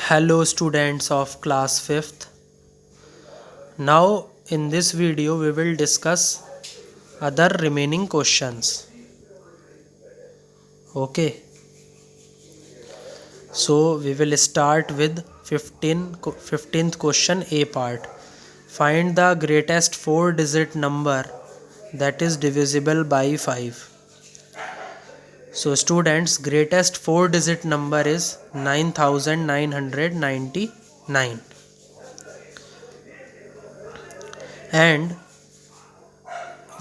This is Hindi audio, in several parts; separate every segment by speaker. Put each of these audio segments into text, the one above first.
Speaker 1: Hello students of class 5th. Now in this video we will discuss other remaining questions. Okay. So we will start with 15th question A part. Find the greatest 4-digit number that is divisible by 5. So students, greatest 4-digit number is 9999 and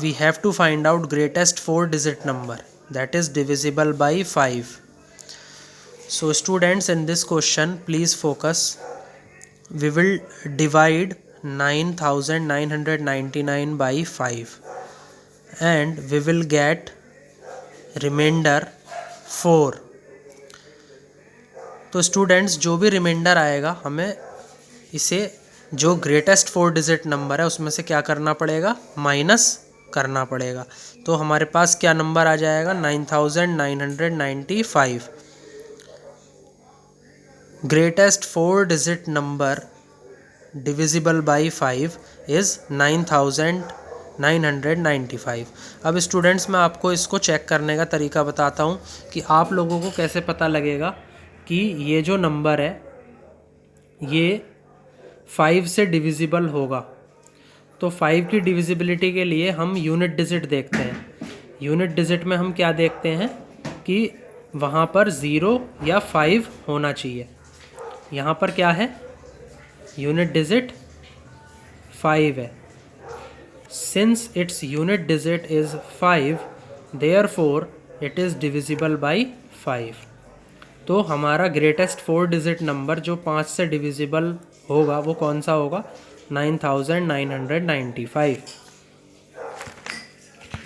Speaker 1: we have to find out greatest 4-digit number that is divisible by 5. So students, in this question please focus. We will divide 9999 by 5 and we will get remainder 4. तो स्टूडेंट्स, जो भी रिमाइंडर आएगा हमें इसे जो ग्रेटेस्ट 4-डिजिट नंबर है उसमें से क्या करना पड़ेगा, माइनस करना पड़ेगा. तो हमारे पास क्या नंबर आ जाएगा, 9995. Greatest four digit number divisible by 5 is 9995. अब स्टूडेंट्स, मैं आपको इसको चेक करने का तरीका बताता हूँ कि आप लोगों को कैसे पता लगेगा कि ये जो नंबर है ये 5 से डिविजिबल होगा. तो 5 की डिविजिबिलिटी के लिए हम यूनिट डिजिट देखते हैं. यूनिट डिजिट में हम क्या देखते हैं कि वहाँ पर 0 या 5 होना चाहिए. यहाँ पर क्या है, यूनिट डिजिट 5 है. Since its unit digit is 5, therefore it is divisible by 5. तो हमारा ग्रेटेस्ट 4-डिजिट नंबर जो 5 से डिविजिबल होगा वो कौन सा होगा, 9995.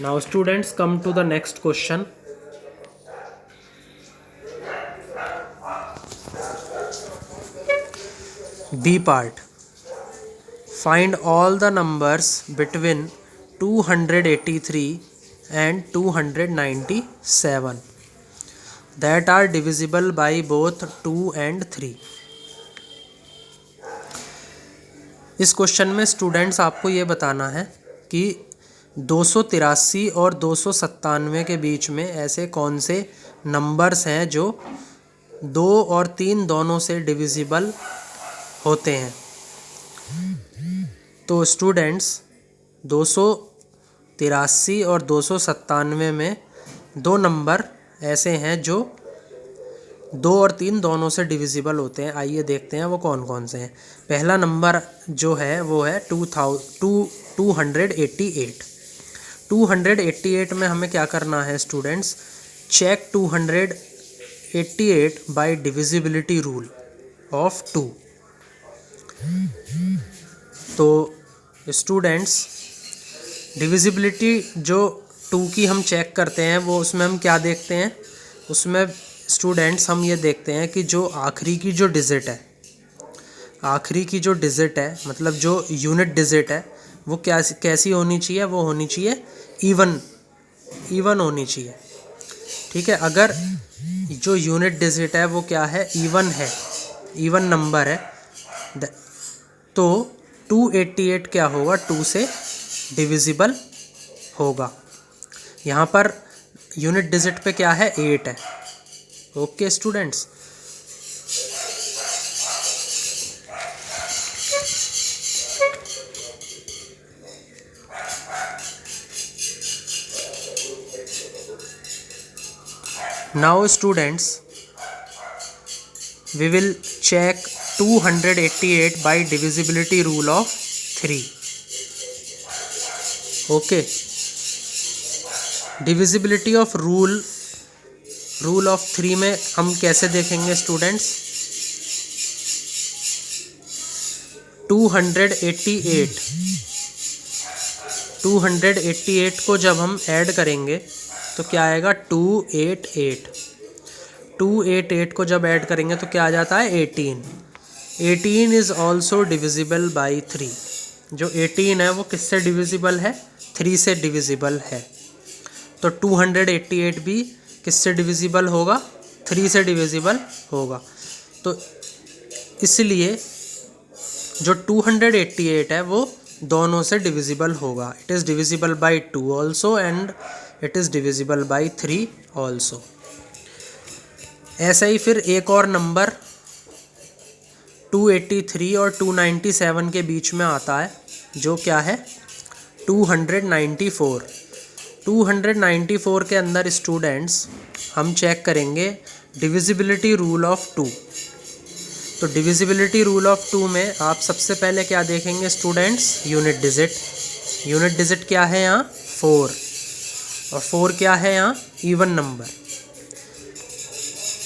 Speaker 1: Now students, come to the next question. B part. Find all the numbers between 283 and 297 that are divisible by both 2 and 3. इस क्वेश्चन में स्टूडेंट्स आपको ये बताना है कि 283 और 297 के बीच में ऐसे कौन से नंबर्स हैं जो 2 और 3 दोनों से डिविजिबल होते हैं. तो स्टूडेंट्स, 283 और 297 में दो नंबर ऐसे हैं जो 2 और 3 दोनों से डिविजिबल होते हैं. आइए देखते हैं वो कौन कौन से हैं. पहला नंबर जो है वो है 288. 288 में हमें क्या करना है students, check 288 by divisibility rule of 2. तो स्टूडेंट्स, डिविजिबिलिटी जो 2 की हम चेक करते हैं वो उसमें हम क्या देखते हैं, उसमें स्टूडेंट्स हम ये देखते हैं कि जो आखिरी की जो डिजिट है, मतलब जो यूनिट डिजिट है वो कैसी होनी चाहिए, वो होनी चाहिए इवन होनी चाहिए. ठीक है, अगर जो यूनिट डिजिट है वो क्या है, इवन नंबर है, तो 288 क्या होगा, 2 से डिविजिबल होगा. यहाँ पर यूनिट डिजिट पे क्या है, 8 है. Okay students, now students we will check 288 by divisibility rule of 3. okay, divisibility of rule of 3 में हम कैसे देखेंगे स्टूडेंट्स, 288 को जब हम ऐड करेंगे तो क्या आएगा, 288 को जब ऐड करेंगे तो क्या आ जाता है, 18 इज़ ऑल्सो डिविजिबल बाई 3. जो 18 है वो किससे डिविजिबल है, 3 से डिविजिबल है. तो 288 भी किससे डिविजिबल होगा, 3 से डिविजिबल होगा. तो इसलिए जो 288 है वो दोनों से डिविजिबल होगा. It is divisible by 2 also and it is divisible by 3 also. ऐसे ही फिर एक और नंबर 283 और 297 के बीच में आता है, जो क्या है 294. 294 के अंदर स्टूडेंट्स हम चेक करेंगे डिविजिबिलिटी रूल ऑफ 2. तो डिविजिबिलिटी रूल ऑफ 2 में आप सबसे पहले क्या देखेंगे students, unit digit. Unit digit क्या है यहाँ 4, और 4 क्या है यहाँ even number.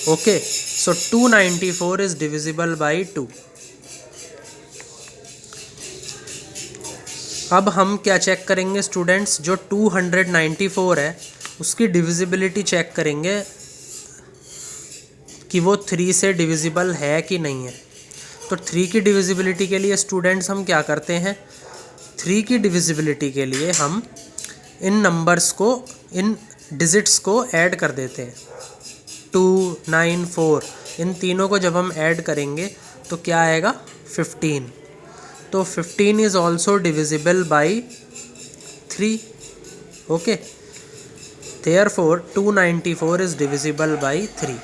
Speaker 1: Okay, so 294 is divisible by 2. अब हम क्या चेक करेंगे स्टूडेंट्स, जो 294 है उसकी डिविजिबिलिटी चेक करेंगे कि वो 3 से डिविजिबल है कि नहीं है. तो 3 की डिविजिबिलिटी के लिए स्टूडेंट्स हम क्या करते हैं, 3 की डिविजिबिलिटी के लिए हम इन नंबर्स को, इन डिजिट्स को ऐड कर देते हैं. 2, 9, 4 इन तीनों को जब हम ऐड करेंगे तो क्या आएगा 15. तो 15 is also divisible by 3. Okay, therefore 294 is divisible by 3.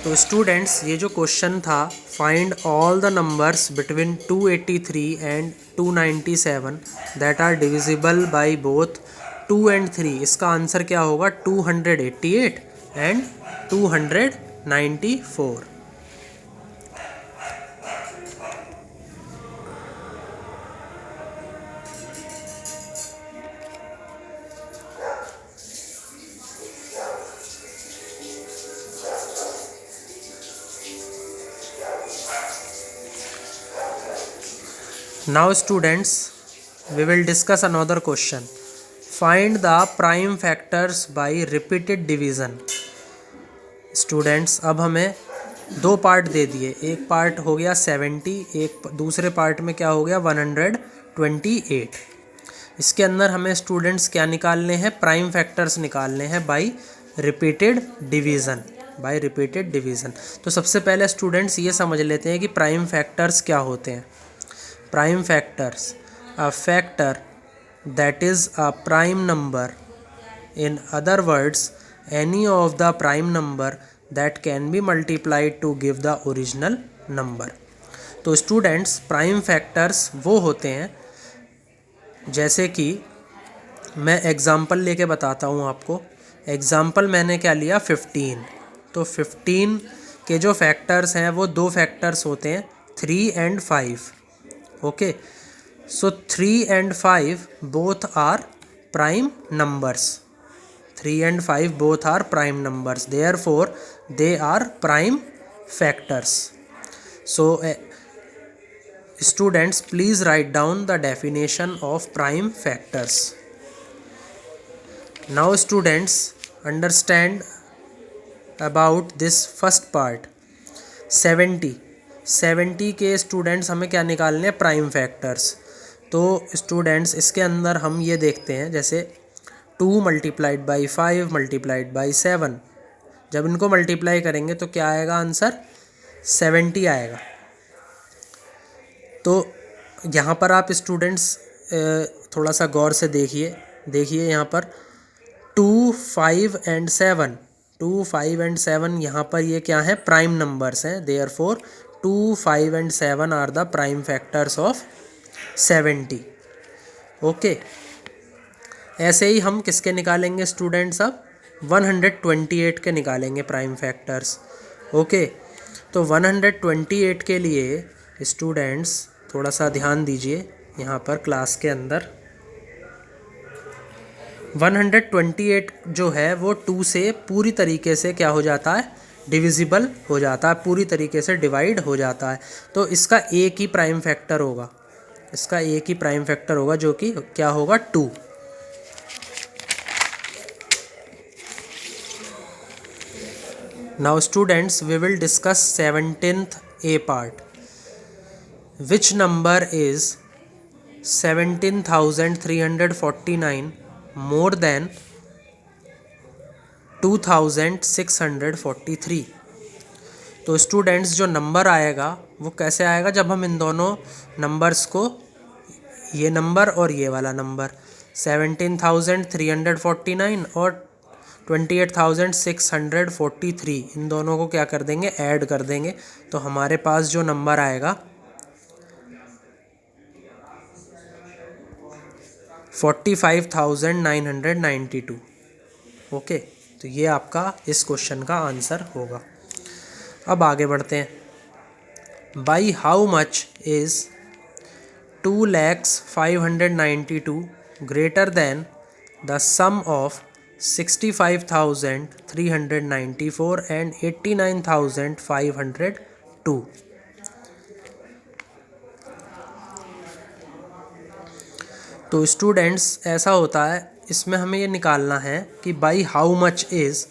Speaker 1: तो स्टूडेंट्स ये जो क्वेश्चन था, find all the numbers between 283 and 297 that are divisible by both 2 and 3, इसका आंसर क्या होगा 288 and 294. Now students, we will discuss another question. Find the prime factors by repeated division. Students, अब हमें दो पार्ट दे दिए. एक पार्ट हो गया 70, एक दूसरे पार्ट में क्या हो गया 128. इसके अंदर हमें स्टूडेंट्स क्या निकालने हैं, प्राइम फैक्टर्स निकालने हैं by repeated division. By repeated division. तो सबसे पहले स्टूडेंट्स ये समझ लेते हैं कि प्राइम फैक्टर्स क्या होते हैं. Prime factors, a factor that is a prime number. In other words, any of the prime number that can be multiplied to give the original number. तो स्टूडेंट्स प्राइम फैक्टर्स वो होते हैं, जैसे कि मैं एग्ज़ाम्पल लेके बताता हूँ आपको. एग्ज़ाम्पल मैंने क्या लिया 15. तो 15 के जो फैक्टर्स हैं वो दो फैक्टर्स होते हैं 3 and 5. Okay, so 3 and 5 both are prime numbers. 3 and 5 both are prime numbers. Therefore, they are prime factors. So, students, please write down the definition of prime factors. Now, students, understand about this first part. 70 के स्टूडेंट्स हमें क्या निकालने हैं, प्राइम फैक्टर्स. तो स्टूडेंट्स इसके अंदर हम ये देखते हैं, जैसे 2 मल्टीप्लाइड बाई 5 मल्टीप्लाइड बाई 7. जब इनको मल्टीप्लाई करेंगे तो क्या आएगा आंसर 70 आएगा. तो यहाँ पर आप स्टूडेंट्स थोड़ा सा गौर से देखिए यहाँ पर 2, 5 and 7. 2, 5 and 7 यहाँ पर ये क्या है, प्राइम नंबर्स हैं. Therefore 2, 5 and 7 are the prime factors of 70. Okay, ऐसे ही हम किसके निकालेंगे स्टूडेंट्स, अब 128 के निकालेंगे प्राइम फैक्टर्स. ओके, तो 128 के लिए स्टूडेंट्स थोड़ा सा ध्यान दीजिए यहाँ पर क्लास के अंदर. 128 जो है वो 2 से पूरी तरीके से क्या हो जाता है, डिविजिबल हो जाता है, पूरी तरीके से डिवाइड हो जाता है. तो इसका एक ही प्राइम फैक्टर होगा, इसका एक ही प्राइम फैक्टर होगा जो कि क्या होगा 2. Now students, we will discuss 17th A part. Which number is 17,349 more than 2,643? तो स्टूडेंट्स जो नंबर आएगा वो कैसे आएगा, जब हम इन दोनों नंबर्स को, ये नंबर और ये वाला नंबर 17,349 और 28,643, इन दोनों को क्या कर देंगे, ऐड कर देंगे। तो हमारे पास जो नंबर आएगा 45,992। ओके, तो ये आपका इस क्वेश्चन का आंसर होगा। अब आगे बढ़ते हैं। By how much is 2,05,992 greater than the sum of 65,394 and 89,502। तो स्टूडेंट्स ऐसा होता है, इसमें हमें ये निकालना है कि by how much is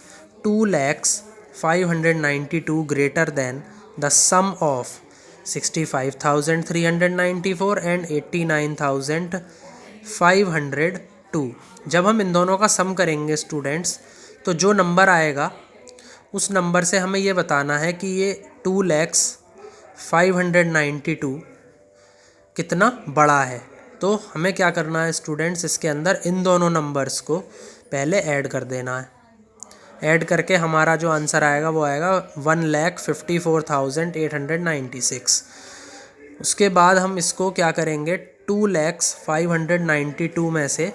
Speaker 1: 2,05,992 greater than the sum of 65,394 and 89,502। जब हम इन दोनों का सम करेंगे स्टूडेंट्स, तो जो नंबर आएगा उस नंबर से हमें ये बताना है कि ये 2,05,992 कितना बड़ा है। तो हमें क्या करना है स्टूडेंट्स, इसके अंदर इन दोनों नंबर्स को पहले ऐड कर देना है। ऐड करके हमारा जो आंसर आएगा वो आएगा 1,54,896। उसके बाद हम इसको क्या करेंगे, 2,05,992 में से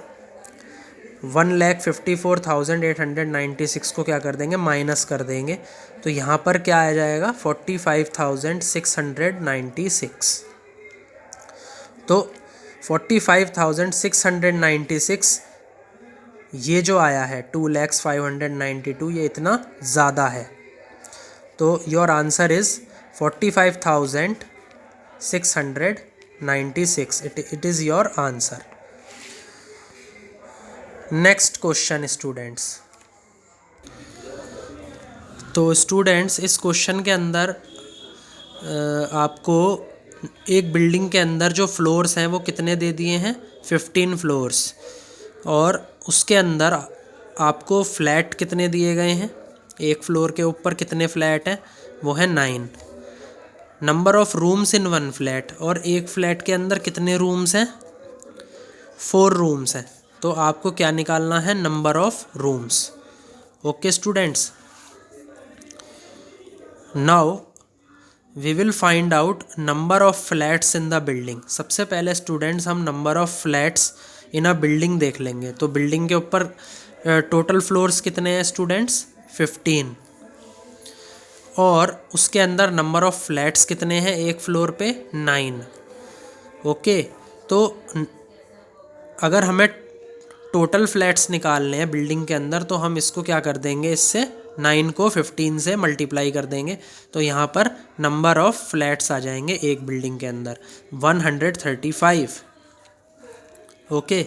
Speaker 1: 1,54,896 को क्या कर देंगे, माइनस कर देंगे। तो यहाँ पर क्या आ जाएगा, 45,696। तो 45,696 ये जो आया है 2,05,992, ये इतना ज़्यादा है। तो your answer is 45,696। It is your answer. Next question students. तो स्टूडेंट्स इस क्वेश्चन के अंदर आपको एक बिल्डिंग के अंदर जो फ्लोर्स हैं वो कितने दे दिए हैं, 15 फ्लोर्स, और उसके अंदर आपको फ्लैट कितने दिए गए हैं, एक फ्लोर के ऊपर कितने फ्लैट हैं, वो है 9। Number of rooms in one flat, और एक फ्लैट के अंदर कितने रूम्स हैं, 4 रूम्स हैं। तो आपको क्या निकालना है, number of rooms. Okay students, now we will find out number of flats in the building. सबसे पहले स्टूडेंट्स हम number of flats in a building देख लेंगे। तो बिल्डिंग के ऊपर टोटल फ्लोर्स कितने हैं स्टूडेंट्स, 15, और उसके अंदर नंबर ऑफ़ फ्लैट्स कितने हैं, एक फ्लोर पे 9। ओके, तो अगर हमें टोटल फ्लैट्स निकालने हैं बिल्डिंग के अंदर, तो हम इसको क्या कर देंगे, इससे 9 को 15 से मल्टीप्लाई कर देंगे। तो यहाँ पर नंबर ऑफ़ फ्लैट्स आ जाएंगे एक बिल्डिंग के अंदर 135। ओके,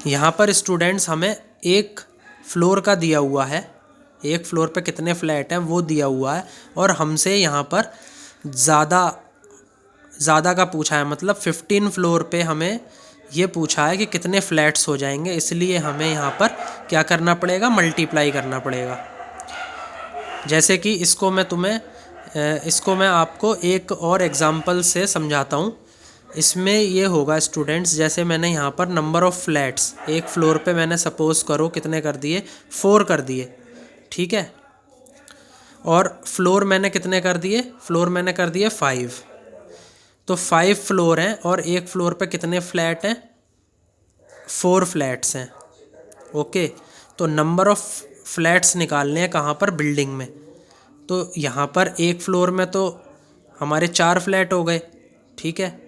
Speaker 1: यहाँ पर स्टूडेंट्स हमें एक फ्लोर का दिया हुआ है, एक फ्लोर पे कितने फ्लैट हैं वो दिया हुआ है, और हमसे यहाँ पर ज़्यादा का पूछा है, मतलब 15 फ्लोर पे हमें ये पूछा है कि कितने फ्लैट्स हो जाएंगे, इसलिए हमें यहाँ पर क्या करना पड़ेगा, मल्टीप्लाई करना पड़ेगा। जैसे कि इसको मैं आपको एक और एग्जांपल से समझाता हूँ। इसमें ये होगा स्टूडेंट्स, जैसे मैंने यहाँ पर नंबर ऑफ़ फ्लैट्स एक फ्लोर पे मैंने सपोज़ करो कितने कर दिए, 4 कर दिए, ठीक है, और फ्लोर मैंने कितने कर दिए, फ्लोर मैंने कर दिए 5। तो 5 फ्लोर हैं और एक फ्लोर पे कितने फ्लैट हैं, 4 फ्लैट्स हैं। ओके, तो नंबर ऑफ़ फ्लैट्स निकालने हैं कहाँ पर, बिल्डिंग में। तो यहाँ पर एक फ्लोर में तो हमारे 4 फ्लैट हो गए, ठीक है,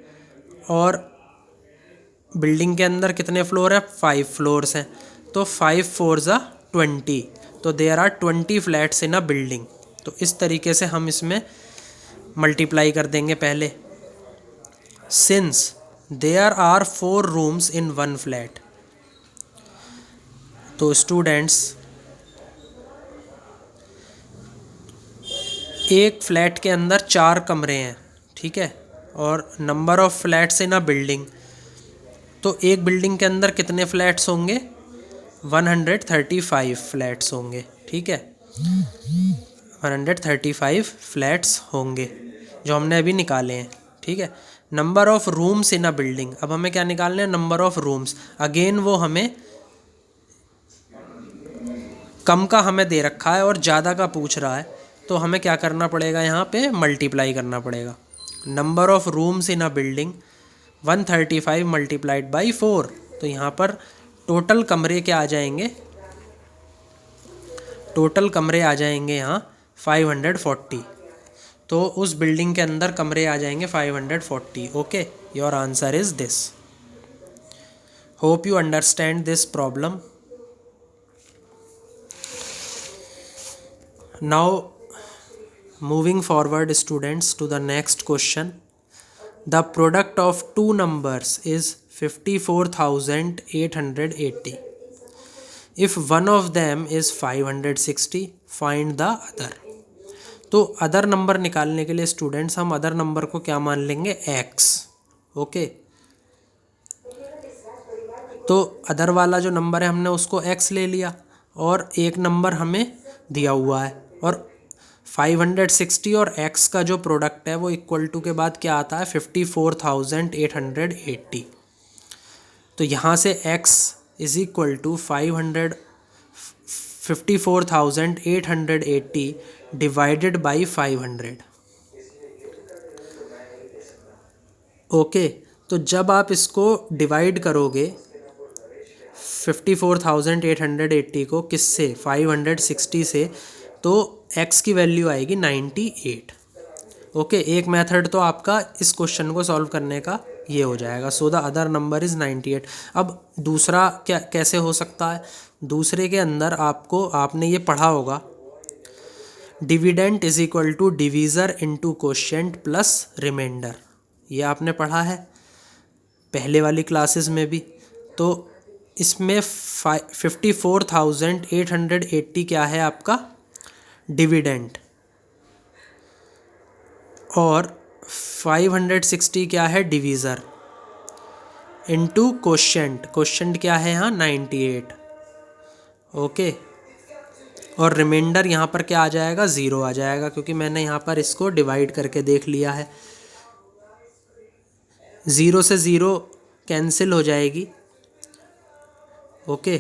Speaker 1: और बिल्डिंग के अंदर कितने फ्लोर हैं, 5 फ्लोर्स हैं। तो 5 4 ज़ा 20, तो there are 20 flats in a building. तो इस तरीके से हम इसमें मल्टीप्लाई कर देंगे पहले। Since there are 4 rooms in one flat, तो स्टूडेंट्स एक फ्लैट के अंदर 4 कमरे हैं, ठीक है, और number of flats in a building, तो एक बिल्डिंग के अंदर कितने फ्लैट्स होंगे, 135 फ्लैट्स होंगे। ठीक है, 135 फ्लैट्स होंगे जो हमने अभी निकाले हैं। ठीक है, number of rooms in a building, अब हमें क्या निकालने हैं, नंबर ऑफ रूम्स। अगेन वो हमें कम का हमें दे रखा है और ज़्यादा का पूछ रहा है, तो हमें क्या करना पड़ेगा, यहाँ पे मल्टीप्लाई करना पड़ेगा। Number of rooms in a building 135 multiplied by 4, तो यहाँ पर टोटल कमरे क्या आ जाएंगे, टोटल कमरे आ जाएंगे यहाँ 540, तो उस बिल्डिंग के अंदर कमरे आ जाएंगे 540। Okay, your answer is this. Hope you understand this problem. Now moving forward students to the next question. The product of two numbers is 54,880. If one of them is 560, find the other. तो अदर नंबर निकालने के लिए स्टूडेंट्स हम अदर नंबर को क्या मान लेंगे, x। ओके, तो अदर वाला जो नंबर है हमने उसको x ले लिया और एक नंबर हमें दिया हुआ है, और 560 और x का जो प्रोडक्ट है वो इक्वल टू के बाद क्या आता है, 54,880। तो यहाँ से x is equal to 54,880 divided by 500। Okay, तो जब आप इसको डिवाइड करोगे 54,880 को किससे, 560 से, तो x की वैल्यू आएगी 98। ओके, एक मेथड तो आपका इस क्वेश्चन को सॉल्व करने का ये हो जाएगा। So the other number is 98। अब दूसरा क्या कैसे हो सकता है, दूसरे के अंदर आपने ये पढ़ा होगा, dividend is equal to divisor into quotient plus remainder. ये आपने पढ़ा है पहले वाली क्लासेस में भी। तो इसमें 54,880 क्या है आपका डिविडेंट, और 560 क्या है डिवीज़र, इनटू क्वोशिएंट। क्वोशिएंट क्या है यहाँ 98। ओके, और रिमाइंडर यहाँ पर क्या आ जाएगा, 0 आ जाएगा, क्योंकि मैंने यहाँ पर इसको डिवाइड करके देख लिया है। 0 से 0 कैंसिल हो जाएगी। ओके,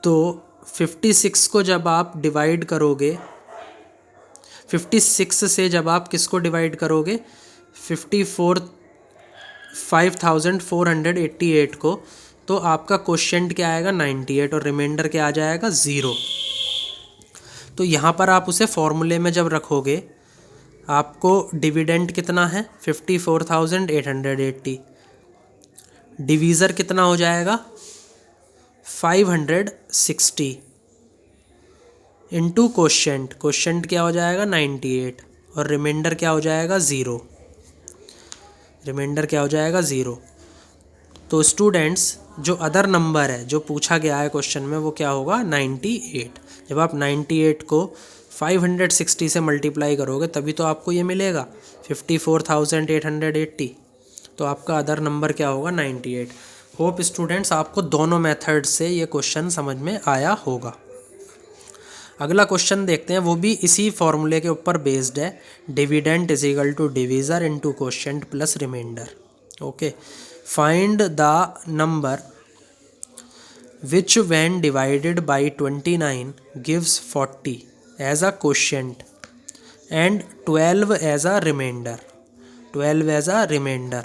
Speaker 1: तो 56 को जब आप डिवाइड करोगे, 56 से जब आप किसको डिवाइड करोगे, 5488 को, तो आपका क्वोशिएंट क्या आएगा 98 और रिमाइंडर क्या आ जाएगा 0। तो यहाँ पर आप उसे फॉर्मूले में जब रखोगे, आपको डिविडेंट कितना है 54,880, डिवीज़र कितना हो जाएगा 560 इंटू क्वोशिएंट। क्वोशिएंट क्या हो जाएगा 98 और रिमाइंडर क्या हो जाएगा 0। रिमाइंडर क्या हो जाएगा 0। तो स्टूडेंट्स जो अदर नंबर है जो पूछा गया है क्वेश्चन में वो क्या होगा 98। जब आप 98 को 560 से मल्टीप्लाई करोगे तभी तो आपको ये मिलेगा 54,880। तो आपका अदर नंबर क्या होगा 98। होप स्टूडेंट्स आपको दोनों मेथड से ये क्वेश्चन समझ में आया होगा। अगला क्वेश्चन देखते हैं, वो भी इसी फॉर्मूले के ऊपर बेस्ड है। Dividend is equal to divisor into quotient plus remainder. Okay, find the number which when divided by 29 gives 40 as a quotient and 12 as a remainder. 12 as a remainder.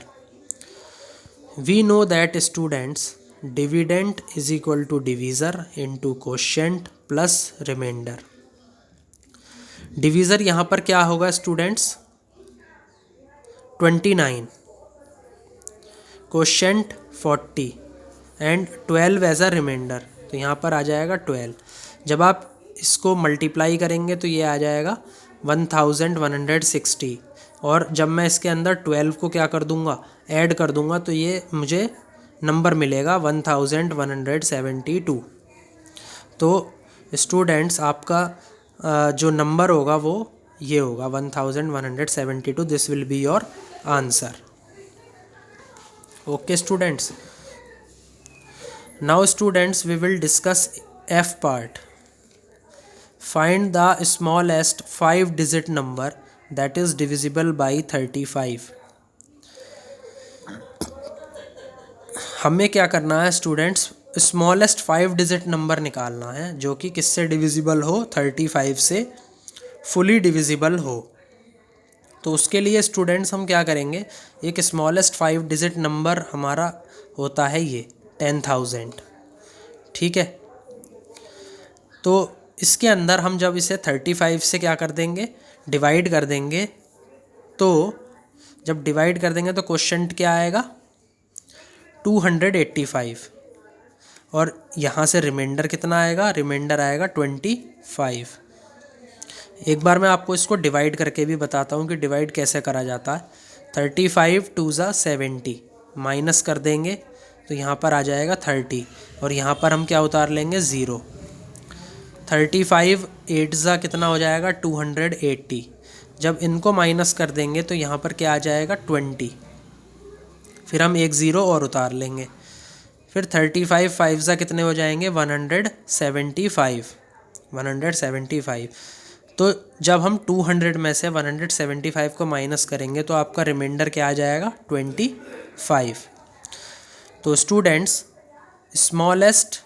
Speaker 1: We know that students dividend is equal to divisor into quotient plus remainder. Divisor यहाँ पर क्या होगा students 29, quotient 40 and 12 as a remainder, तो यहाँ पर आ जाएगा 12। जब आप इसको मल्टीप्लाई करेंगे तो ये आ जाएगा 1160, और जब मैं इसके अंदर 12 को क्या कर दूँगा ऐड कर दूँगा तो ये मुझे नंबर मिलेगा 1172। तो स्टूडेंट्स आपका जो नंबर होगा वो ये होगा 1172। This will be your answer. Okay students, now students we will discuss F part, find the smallest 5 digit number that is divisible by 35। हमें क्या करना है स्टूडेंट्स, स्मॉलेस्ट 5 डिजिट नंबर निकालना है जो कि किससे डिविजिबल हो, 35 से फुली डिविजिबल हो। तो उसके लिए स्टूडेंट्स हम क्या करेंगे, एक स्मॉलेस्ट 5 डिजिट नंबर हमारा होता है ये 10,000, ठीक है। तो इसके अंदर हम जब इसे 35 से क्या कर देंगे, डिवाइड कर देंगे, तो जब डिवाइड कर देंगे तो क्वोशंट क्या आएगा, 285, और यहाँ से रिमाइंडर कितना आएगा, रिमाइंडर आएगा 25। एक बार मैं आपको इसको डिवाइड करके भी बताता हूँ कि डिवाइड कैसे करा जाता है। 35 2 ज़ा 70, माइनस कर देंगे तो यहाँ पर आ जाएगा 30, और यहाँ पर हम क्या उतार लेंगे, 0। 35 8 ज़ा कितना हो जाएगा, 280। जब इनको माइनस कर देंगे तो यहाँ पर क्या आ जाएगा, 20। फिर हम एक 0 और उतार लेंगे। फिर 35 5 ज़ा कितने हो जाएंगे, 175। तो जब हम 200 में से 175 को माइनस करेंगे तो आपका रिमाइंडर क्या आ जाएगा, 25। तो students, smallest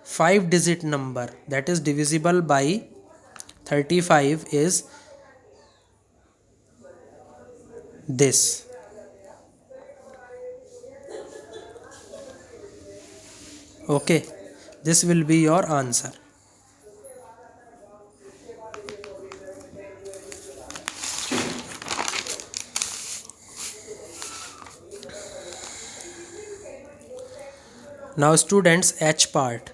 Speaker 1: 5 digit number that is divisible by 35 is this. Okay, this will be your answer. Now students, H part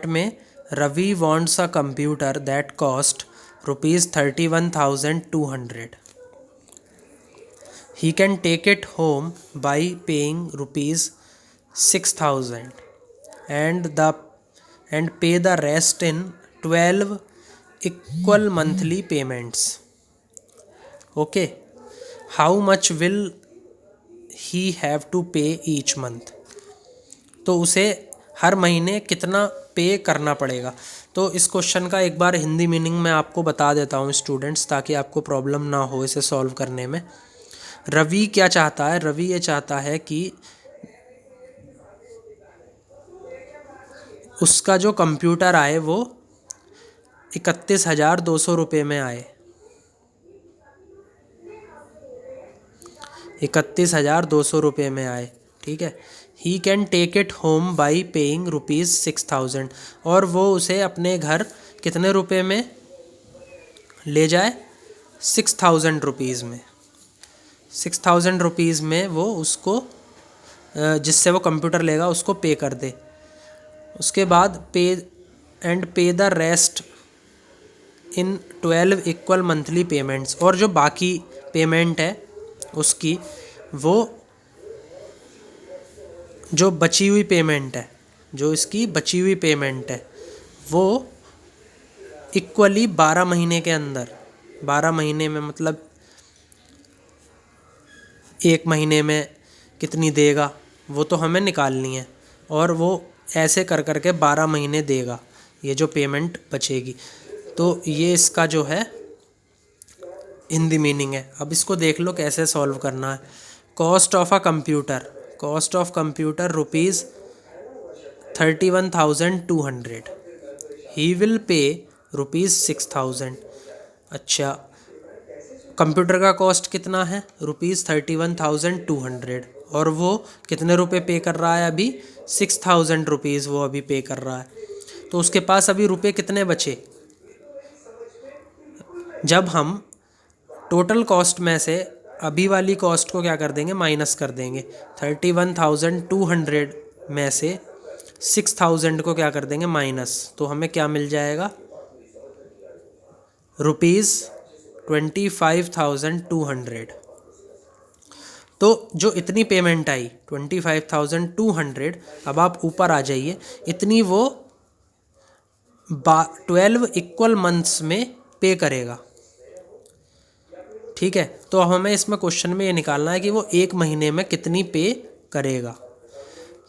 Speaker 1: में Ravi wants a computer that cost rupees 31,200. He can take it home by paying rupees 6,000 and pay the rest in 12 equal monthly payments. Okay, how much will he have to pay each month? तो उसे हर महीने कितना पे करना पड़ेगा। तो इस क्वेश्चन का एक बार हिंदी मीनिंग मैं आपको बता देता हूँ स्टूडेंट्स, ताकि आपको प्रॉब्लम ना हो इसे सॉल्व करने में। रवि क्या चाहता है, रवि ये चाहता है कि उसका जो कंप्यूटर आए वो 31,200 रुपये में आए, 31,200 रुपये में आए, ठीक है। He can take it home by paying rupees 6,000, और वो उसे अपने घर कितने रुपए में ले जाए, 6,000 रुपीज़ में। 6,000 रुपीज़ में वो उसको, जिससे वो कंप्यूटर लेगा उसको पे कर दे। उसके बाद पे the rest in 12 equal monthly payments, और जो बाकी पेमेंट है उसकी, वो जो बची हुई पेमेंट है, जो इसकी बची हुई पेमेंट है वो इक्वली 12 महीने के अंदर, 12 महीने में मतलब एक महीने में कितनी देगा वो तो हमें निकालनी है, और वो ऐसे कर करके 12 महीने देगा ये जो पेमेंट बचेगी। तो ये इसका जो है हिंदी मीनिंग है। अब इसको देख लो कैसे सॉल्व करना है। Cost of a computer, cost of computer rupees 31,200, he will pay rupees 6,000। अच्छा, कंप्यूटर का कॉस्ट कितना है, रुपीज़ 31,200, और वो कितने रुपए पे कर रहा है अभी, 6,000 रुपीज़ वो अभी पे कर रहा है। तो उसके पास अभी रुपए कितने बचे, जब हम टोटल कॉस्ट में से अभी वाली कॉस्ट को क्या कर देंगे, माइनस कर देंगे। 31,200 में से 6,000 को क्या कर देंगे, माइनस, तो हमें क्या मिल जाएगा, रुपीज़ 25,200। तो जो इतनी पेमेंट आई 25,200, अब आप ऊपर आ जाइए, इतनी वो 12 इक्वल मंथ्स में पे करेगा, ठीक है। तो हमें इसमें क्वेश्चन में ये निकालना है कि वो एक महीने में कितनी पे करेगा।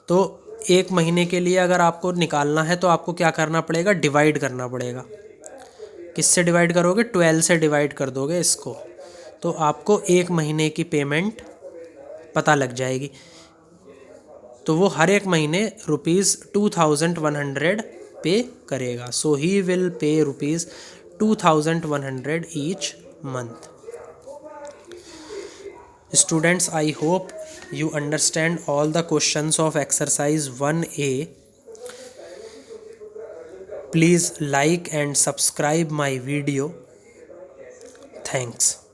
Speaker 1: तो एक महीने के लिए अगर आपको निकालना है तो आपको क्या करना पड़ेगा, डिवाइड करना पड़ेगा। किससे डिवाइड करोगे, 12 से डिवाइड कर दोगे इसको, तो आपको एक महीने की पेमेंट पता लग जाएगी। तो वो हर एक महीने ₹2100 पे करेगा। सो he will pay ₹2100 each month. Students, I hope you understand all the questions of exercise 1A. Please like and subscribe my video. Thanks.